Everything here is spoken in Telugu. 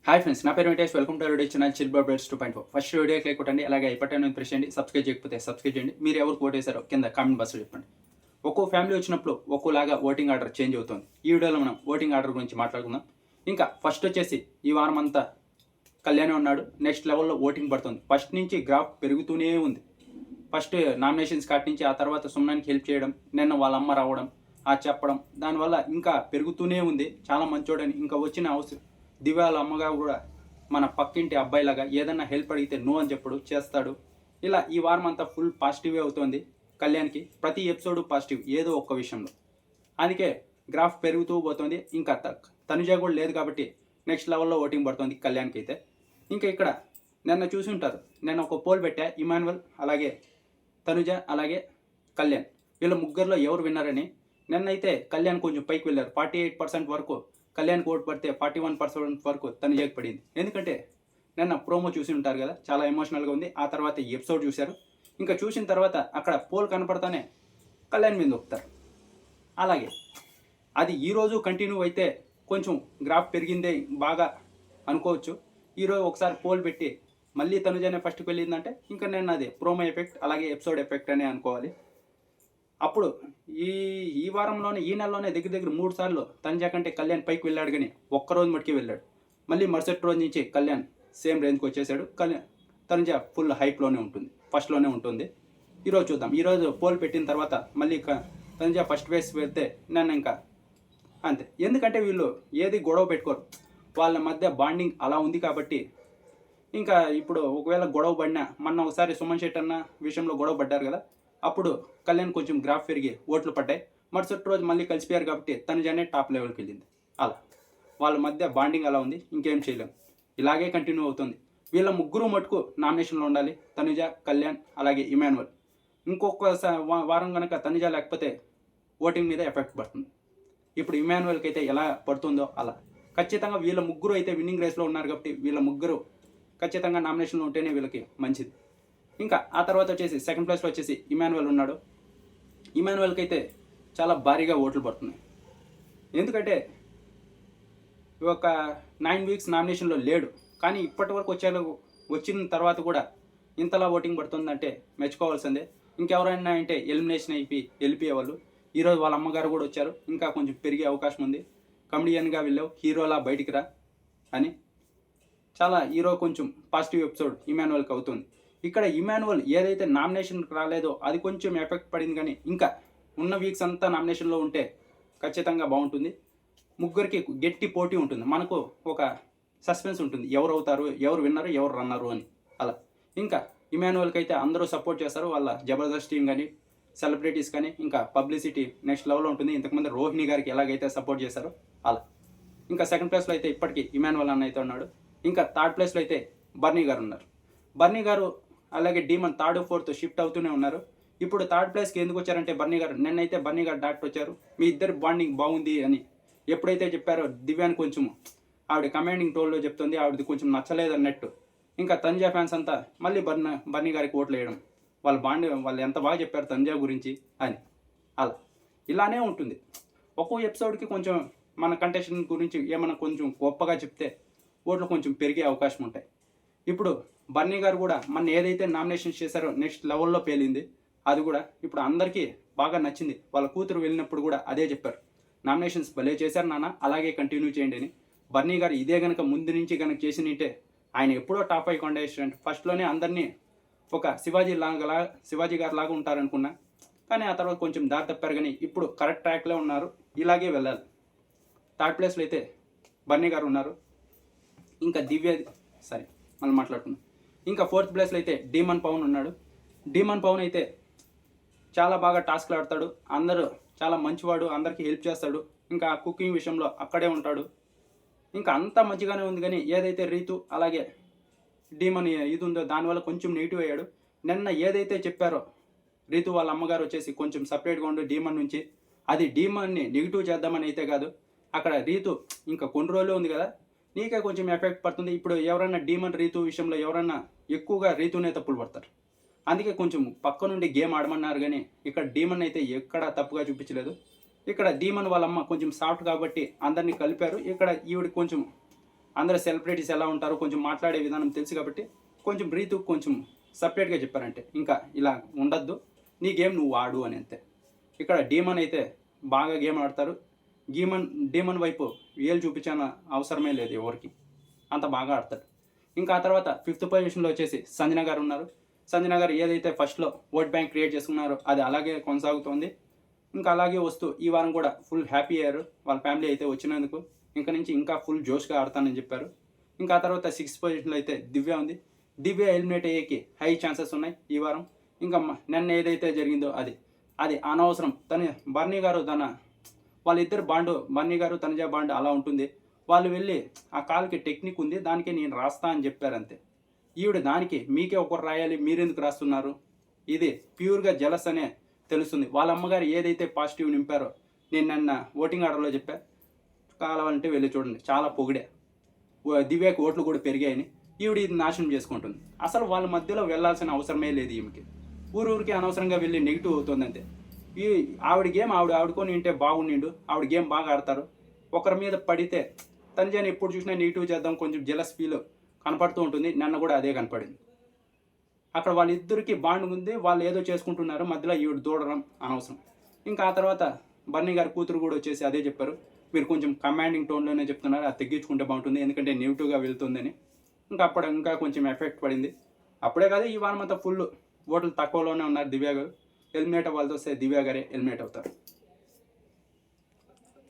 హాయ్ ఫ్రెండ్స్, నా పేరు Venkatesh. Welcome to radio channel chill birds 2.4. First వీడియోకి లైక్ కొట్టండి, అలాగే ఇప్పటికైనా ప్రెస్ చేయండి. సబ్స్క్రైబ్ చేయకపోతే సబ్స్క్రైబ్ చేయండి. మీరు ఎవరికి ఓట్ వేశారో కింద కామెంట్ బాక్స్లో చెప్పండి. ఒక్కో ఫ్యామిలీ వచ్చినప్పుడు ఒక్కోలాగా ఓటింగ్ ఆర్డర్ చేంజ్ అవుతుంది. ఈ వీడియోలో మనం ఓటింగ్ ఆర్డర్ గురించి మాట్లాడుకుందాం. ఇంకా ఫస్ట్ వచ్చేసి ఈ వారం అంతా కళ్యాణ్ ఉన్నాడు. నెక్స్ట్ లెవెల్లో ఓటింగ్ పడుతుంది. ఫస్ట్ నుంచి గ్రాఫ్ పెరుగుతూనే ఉంది. ఫస్ట్ నామినేషన్స్ కాటి నుంచి ఆ తర్వాత సుమనానికి హెల్ప్ చేయడం, నిన్న వాళ్ళ అమ్మ రావడం, ఆ చెప్పడం, దానివల్ల ఇంకా పెరుగుతూనే ఉంది. చాలా మంచోడని ఇంకా వచ్చిన అవసరం దివ్యాల అమ్మగా కూడా మన పక్కింటి అబ్బాయిలాగా ఏదన్నా హెల్ప్ అడిగితే నో అని చెప్పడు, చేస్తాడు. ఇలా ఈ వారం అంతా ఫుల్ పాజిటివే అవుతుంది కళ్యాణ్కి. ప్రతి ఎపిసోడ్ పాజిటివ్ ఏదో ఒక్క విషయంలో. అందుకే గ్రాఫ్ పెరుగుతూ పోతుంది. ఇంకా తనుజ కూడా లేదు కాబట్టి నెక్స్ట్ లెవెల్లో ఓటింగ్ పడుతుంది కళ్యాణ్కి అయితే. ఇంకా ఇక్కడ నిన్న చూసి ఉంటారు, నేను ఒక పోల్ పెట్టా, ఇమాన్యువల్ అలాగే తనుజ అలాగే కళ్యాణ్, వీళ్ళ ముగ్గురులో ఎవరు విన్నారని. నిన్నైతే కళ్యాణ్ కొంచెం పైకి వెళ్ళారు. 48% వరకు కళ్యాణ్కి ఓటు పడితే 41% వరకు తనుజకి పడింది. ఎందుకంటే నిన్న ప్రోమో చూసి ఉంటారు కదా, చాలా ఎమోషనల్గా ఉంది. ఆ తర్వాత ఈ ఎపిసోడ్ చూశారు. ఇంకా చూసిన తర్వాత అక్కడ పోల్ కనపడతానే కళ్యాణ్ మీద ఒప్పుతారు. అలాగే అది ఈరోజు కంటిన్యూ అయితే కొంచెం గ్రాఫ్ పెరిగిందే బాగా అనుకోవచ్చు. ఈరోజు ఒకసారి పోల్ పెట్టి మళ్ళీ తనుజనే ఫస్ట్కి వెళ్ళిందంటే ఇంకా నేను అది ప్రోమో ఎఫెక్ట్ అలాగే ఎపిసోడ్ ఎఫెక్ట్ అనే అనుకోవాలి. అప్పుడు ఈ ఈ వారంలోనే ఈ నెలలోనే దగ్గర దగ్గర 3 సార్లు తనుజ కంటే కళ్యాణ్ పైకి వెళ్ళాడు, కానీ ఒక్కరోజు మటుకి వెళ్ళాడు. మళ్ళీ మరుసటి రోజు నుంచి కళ్యాణ్ సేమ్ రేంజ్కి వచ్చేసాడు. తనుజ ఫుల్ హైప్లోనే ఉంటుంది, ఫస్ట్లోనే ఉంటుంది. ఈరోజు చూద్దాం. ఈరోజు పోల్ పెట్టిన తర్వాత మళ్ళీ తనుజ ఫస్ట్ ప్లేస్ పెడితే నన్ను ఇంకా అంతే. ఎందుకంటే వీళ్ళు ఏది గొడవ పెట్టుకోరు, వాళ్ళ మధ్య బాండింగ్ అలా ఉంది కాబట్టి. ఇంకా ఇప్పుడు ఒకవేళ గొడవ పడినా, మొన్న ఒకసారి సుమన్ శెట్టి అన్న విషయంలో గొడవ పడ్డారు కదా, అప్పుడు కళ్యాణ్ కొంచెం గ్రాఫ్ పెరిగి ఓట్లు పడ్డాయి. మరుసటి రోజు మళ్ళీ కలిసిపోయారు కాబట్టి తనుజనే టాప్ లెవెల్కి వెళ్ళింది. అలా వాళ్ళ మధ్య బాండింగ్ అలా ఉంది, ఇంకేం చేయలేము. ఇలాగే కంటిన్యూ అవుతుంది. వీళ్ళ ముగ్గురు మటుకు నామినేషన్లో ఉండాలి, తనుజ, కళ్యాణ్ అలాగే ఇమాన్యువల్. ఇంకొక వారం కనుక తనుజ లేకపోతే ఓటింగ్ మీద ఎఫెక్ట్ పడుతుంది. ఇప్పుడు ఇమాన్యువల్కి అయితే ఎలా పడుతుందో అలా. ఖచ్చితంగా వీళ్ళ ముగ్గురు అయితే విన్నింగ్ రేస్లో ఉన్నారు కాబట్టి వీళ్ళ ముగ్గురు ఖచ్చితంగా నామినేషన్లో ఉంటేనే వీళ్ళకి మంచిది. ఇంకా ఆ తర్వాత వచ్చేసి సెకండ్ ప్లేస్లో వచ్చేసి ఇమాన్యువల్ ఉన్నాడు. ఇమాన్యువల్కి అయితే చాలా భారీగా ఓట్లు పడుతున్నాయి. ఎందుకంటే ఒక 9 వీక్స్ నామినేషన్లో లేడు, కానీ ఇప్పటి వరకు వచ్చిన తర్వాత కూడా ఇంతలా ఓటింగ్ పడుతుందంటే మెచ్చుకోవాల్సిందే. ఇంకెవరైనా అంటే ఎలిమినేషన్ అయిపోయి వెళ్ళిపోయేవాళ్ళు. ఈరోజు వాళ్ళ అమ్మగారు కూడా వచ్చారు, ఇంకా కొంచెం పెరిగే అవకాశం ఉంది. కమెడియన్గా వెళ్ళావు, హీరోలా బయటికి రా అని చాలా హీరో కొంచెం పాజిటివ్ ఎపిసోడ్ ఇమాన్యువల్కి అవుతుంది. ఇక్కడ ఇమాన్యువల్ ఏదైతే నామినేషన్కి రాలేదో అది కొంచెం ఎఫెక్ట్ పడింది, కానీ ఇంకా ఉన్న వీక్స్ అంతా నామినేషన్లో ఉంటే ఖచ్చితంగా బాగుంటుంది. ముగ్గురికి గట్టి పోటీ ఉంటుంది, మనకు ఒక సస్పెన్స్ ఉంటుంది, ఎవరు అవుతారు, ఎవరు విన్నరు, ఎవరు రన్నరు అని. అలా ఇంకా ఇమాన్యువల్కి అయితే అందరూ సపోర్ట్ చేస్తారు. వాళ్ళ జబర్దస్త్ టీం కానీ సెలబ్రిటీస్ కానీ ఇంకా పబ్లిసిటీ నెక్స్ట్ లెవెల్లో ఉంటుంది. ఇంతకుముందు రోహిణి గారికి ఎలాగైతే సపోర్ట్ చేశారో అలా. ఇంకా సెకండ్ ప్లేస్లో అయితే ఇప్పటికీ ఇమాన్యువల్ అన్న అయితే ఉన్నాడు. ఇంకా థర్డ్ ప్లేస్లో అయితే బర్నీ గారు ఉన్నారు. బర్నీ గారు అలాగే డీమన్ థర్డ్ ఫోర్త్ షిఫ్ట్ అవుతూనే ఉన్నారు. ఇప్పుడు థర్డ్ ప్లేస్కి ఎందుకు వచ్చారంటే బర్నీ గారు, నిన్నైతే బర్నీ గారు డాక్టర్ వచ్చారు, మీ ఇద్దరు బాండింగ్ బాగుంది అని ఎప్పుడైతే చెప్పారో దివ్యాన్ని కొంచెం ఆవిడ కమాండింగ్ టోల్లో చెప్తుంది, ఆవిడది కొంచెం నచ్చలేదు అన్నట్టు. ఇంకా తనుజ ఫ్యాన్స్ అంతా మళ్ళీ బర్నీ గారికి ఓట్లు వేయడం, వాళ్ళు ఎంత బాగా చెప్పారు తనుజ గురించి అని. అలా ఇలానే ఉంటుంది. ఒక్కో ఎపిసోడ్కి కొంచెం మన కంటెస్టెంట్ గురించి ఏమైనా కొంచెం గొప్పగా చెప్తే ఓట్లు కొంచెం పెరిగే అవకాశం ఉంటాయి. ఇప్పుడు బర్నీ గారు కూడా మన ఏదైతే నామినేషన్స్ చేశారో నెక్స్ట్ లెవెల్లో పేలింది. అది కూడా ఇప్పుడు అందరికీ బాగా నచ్చింది. వాళ్ళ కూతురు వెళ్ళినప్పుడు కూడా అదే చెప్పారు, నామినేషన్స్ భలే చేశారు నాన్న, అలాగే కంటిన్యూ చేయండి అని. బర్నీ గారు ఇదే కనుక ముందు నుంచి కనుక చేసినంటే ఆయన ఎప్పుడో టాప్ 5 కంటెస్టెంట్, ఫస్ట్లోనే అందరినీ ఒక శివాజీ గారు లాగా ఉంటారనుకున్నా, కానీ ఆ తర్వాత కొంచెం దారి తప్పారు. కానీ ఇప్పుడు కరెక్ట్ ట్రాక్లో ఉన్నారు, ఇలాగే వెళ్ళాలి. థర్డ్ ప్లేస్లో అయితే బర్నీ గారు ఉన్నారు. ఇంకా మళ్ళీ మాట్లాడుకున్నాం. ఇంకా ఫోర్త్ ప్లేస్లో అయితే డీమన్ పవన్ ఉన్నాడు. డీమన్ పవన్ అయితే చాలా బాగా టాస్క్లు ఆడతాడు, అందరూ చాలా మంచివాడు, అందరికీ హెల్ప్ చేస్తాడు. ఇంకా కుకింగ్ విషయంలో అక్కడే ఉంటాడు. ఇంకా అంతా మంచిగానే ఉంది, కానీ ఏదైతే రీతు అలాగే డీమన్ ఇది ఉందో దానివల్ల కొంచెం నెగిటివ్ అయ్యాడు. నిన్న ఏదైతే చెప్పారో రీతు వాళ్ళ అమ్మగారు వచ్చేసి కొంచెం సపరేట్గా ఉండి డీమన్ నుంచి, అది డీమన్ని నెగిటివ్ చేద్దామని అయితే కాదు. అక్కడ రీతు ఇంకా కొన్ని రోజులు ఉంది కదా, నీకే కొంచెం ఎఫెక్ట్ పడుతుంది. ఇప్పుడు ఎవరైనా డీమన్ రీతు విషయంలో ఎవరైనా ఎక్కువగా రీతునే తప్పులు పడతారు. అందుకే కొంచెం పక్క నుండి గేమ్ ఆడమన్నారు, కానీ ఇక్కడ డీమన్ అయితే ఎక్కడ తప్పుగా చూపించలేదు. ఇక్కడ డీమన్ వాళ్ళమ్మ కొంచెం సాఫ్ట్ కాబట్టి అందరినీ కలిపారు. ఇక్కడ ఈవిడ కొంచెం అందరూ సెలబ్రిటీస్ ఎలా ఉంటారో కొంచెం మాట్లాడే విధానం తెలుసు కాబట్టి కొంచెం రీతు కొంచెం సపరేట్గా చెప్పారంటే ఇంకా ఇలా ఉండద్దు, నీ గేమ్ నువ్వు ఆడు అని అంతే. ఇక్కడ డీమన్ అయితే బాగా గేమ్ ఆడతారు. డీమన్ వైపు వేలు చూపించాన అవసరమే లేదు ఎవరికి, అంత బాగా ఆడతాడు. ఇంకా ఆ తర్వాత 5th పొజిషన్లో వచ్చేసి సంజన గారు ఉన్నారు. సంజన గారు ఏదైతే ఫస్ట్లో ఓట్ బ్యాంక్ క్రియేట్ చేసుకున్నారో అది అలాగే కొనసాగుతోంది. ఇంకా అలాగే వస్తూ ఈ వారం కూడా ఫుల్ హ్యాపీ అయ్యారు వాళ్ళ ఫ్యామిలీ అయితే వచ్చినందుకు. ఇంకా నుంచి ఇంకా ఫుల్ జోష్గా ఆడతానని చెప్పారు. ఇంకా ఆ తర్వాత 6th పొజిషన్లో అయితే దివ్య ఉంది. దివ్య ఎలిమినేట్ అయ్యేకి హై ఛాన్సెస్ ఉన్నాయి ఈ వారం. ఇంకా నిన్న ఏదైతే జరిగిందో అది అనవసరం. బర్నీ గారు వాళ్ళిద్దరు బాండు, బర్నీ గారు తనుజా బాండు అలా ఉంటుంది. వాళ్ళు వెళ్ళి ఆ కాల్కి టెక్నిక్ ఉంది దానికి నేను రాస్తా అని చెప్పారంతే. ఈవిడ దానికి మీకే ఒకరు రాయాలి మీరెందుకు రాస్తున్నారు, ఇది ప్యూర్గా జలస్ అనే తెలుస్తుంది. వాళ్ళ అమ్మగారు ఏదైతే పాజిటివ్ నింపారో నేను నిన్న ఓటింగ్ ఆర్డర్లో చెప్పా, కావాలంటే వెళ్ళి చూడండి, చాలా పొగిడే. దివ్యకి ఓట్లు కూడా పెరిగాయని ఈవిడ ఇది నాశనం చేసుకుంటుంది. అసలు వాళ్ళ మధ్యలో వెళ్ళాల్సిన అవసరమే లేదు ఈమెకి. ఊరికి అనవసరంగా వెళ్ళి నెగిటివ్ అవుతుంది అంతే. ఆవిడ గేమ్ ఆడుకొని ఉంటే బాగుండిండు, ఆవిడ గేమ్ బాగా ఆడతారు. ఒకరి మీద పడితే తనుజాని ఎప్పుడు చూసినా నెగిటివ్ చేద్దాం కొంచెం జెలస్ ఫీల్ కనపడుతూ ఉంటుంది. నిన్న కూడా అదే కనపడింది. అక్కడ వాళ్ళిద్దరికి బాండ్ ఉంది, వాళ్ళు ఏదో చేసుకుంటున్నారు, మధ్యలో ఈవిడ దూడడం అనవసరం. ఇంకా ఆ తర్వాత బర్నీ గారి కూతురు కూడా వచ్చేసి అదే చెప్పారు, మీరు కొంచెం కమాండింగ్ టోన్లోనే చెప్తున్నారు, అది తగ్గించుకుంటే బాగుంటుంది ఎందుకంటే నెగిటివ్గా వెళ్తుందని. ఇంకా కొంచెం ఎఫెక్ట్ పడింది. అప్పుడే కాదు ఈ వారం అంతా ఫుల్ ఓట్లు తక్కువలోనే ఉన్నారు దివ్య గారు. ఎలిమినేట్ అవ్వాల్సి వస్తే దివ్య గారే ఎలిమినేట్ అవుతారు.